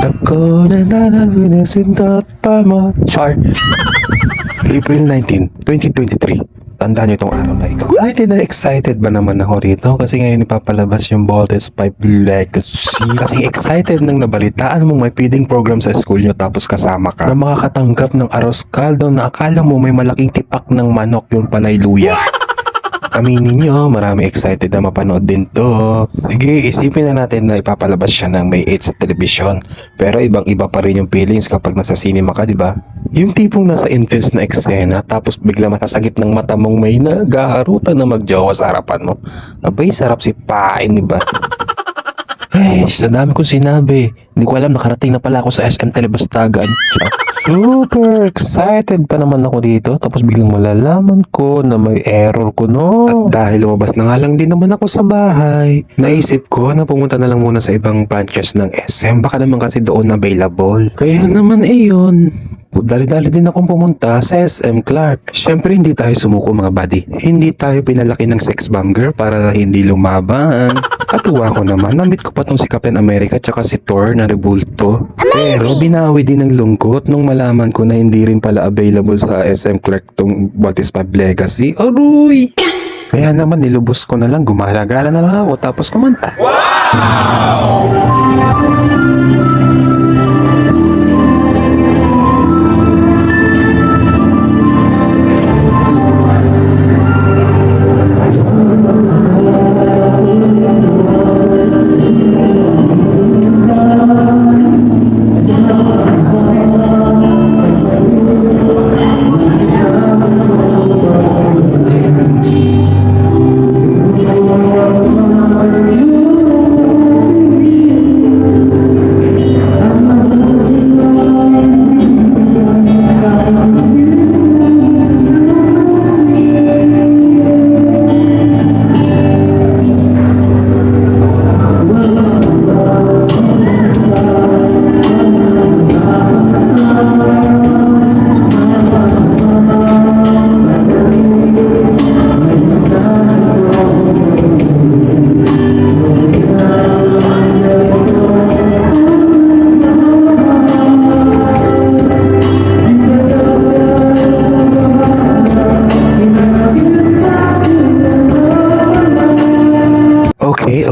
Ako na tama. Char. April 19, 2023. Tandaan niyo itong araw na ito. Excited ba naman ako rito? Kasi ngayon ipapalabas yung Voltes 5 Legacy. Kasi excited nang nabalitaan mong may feeding program sa school nyo tapos kasama ka na makakatanggap ng arroz caldo na akala mo may malaking tipak ng manok, yung palay luya. Aminin nyo, marami excited na mapanood din to. Sige, isipin na natin na ipapalabas siya ng may 8 sa telebisyon. Pero ibang-iba pa rin yung feelings kapag nasa cinema ka, di ba? Yung tipong nasa intense na eksena tapos bigla masasagip ng mata mong may nag-aarutan na magjowa sa harapan mo. Abay, sarap si pain, di ba? Ay, sa dami kong sinabi. Hindi ko alam, nakarating na pala ako sa SM Telebastagan. Super excited pa naman ako dito. Tapos biglang malalaman ko na may error ko, no? At dahil lumabas na nga lang din naman ako sa bahay, naisip ko na pumunta na lang muna sa ibang branches ng SM. Baka naman kasi doon available. Kaya naman yun. Dali-dali din akong pumunta sa SM Clark. Siyempre hindi tayo sumuko mga buddy. Hindi tayo pinalaki ng sex bomb girl para hindi lumaban. Katuwa ko naman, namit ko pa tong si Captain America tsaka si Thor na rebulto. Pero binawi din ng lungkot nung malaman ko na hindi rin pala available sa SM Clark tong Voltes 5 Legacy. Aruy! Kaya naman nilubos ko na lang, gumala-gala na lang ako tapos kumanta.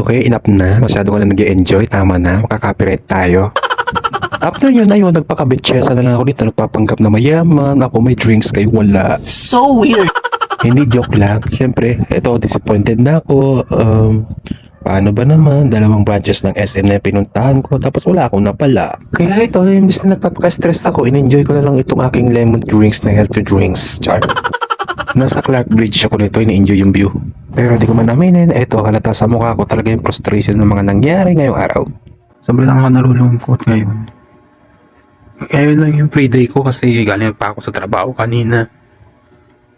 Okay, enough na. Masyado ko na nag-enjoy. Tama na. Makaka-copyright tayo. After yun, ayun, nagpaka-bitchesa na lang ako dito. Nagpapanggap na mayaman. Ako may drinks, kayo wala. So weird. Hindi, joke lang. Siyempre, ito, disappointed na ako. Paano ba naman? Dalawang branches ng SM na pinuntahan ko. Tapos wala akong napala. Kaya ito, imbis na nagpapaka-stress ako, in-enjoy ko na lang itong aking lemon drinks na healthy drinks. Char. Nasa Clark Bridge ako nito, in-enjoy yung view. Pero di ko man aminin, eto halata sa mukha ko talaga yung frustration ng mga nangyari ngayong araw. Sobrang ako nalulungkot ngayon. Ngayon lang yung free day ko kasi galing pa ako sa trabaho kanina.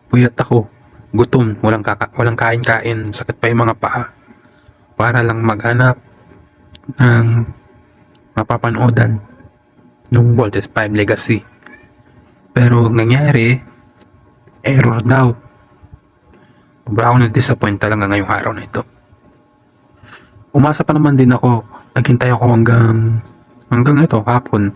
Puyat ako, gutom, walang kain-kain, sakit pa yung mga paa. Para lang maghanap ng mapapanoodan nung Voltes 5 Legacy. Pero ang nangyari, error daw. Sobra ako na-disappoint talaga ngayong araw na ito. Umasa pa naman din ako. Naghintay ako hanggang ito, hapon.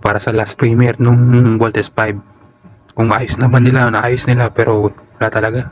Para sa last premiere nung Voltes 5. Kung ayos naman nila, naayos nila. Pero wala talaga.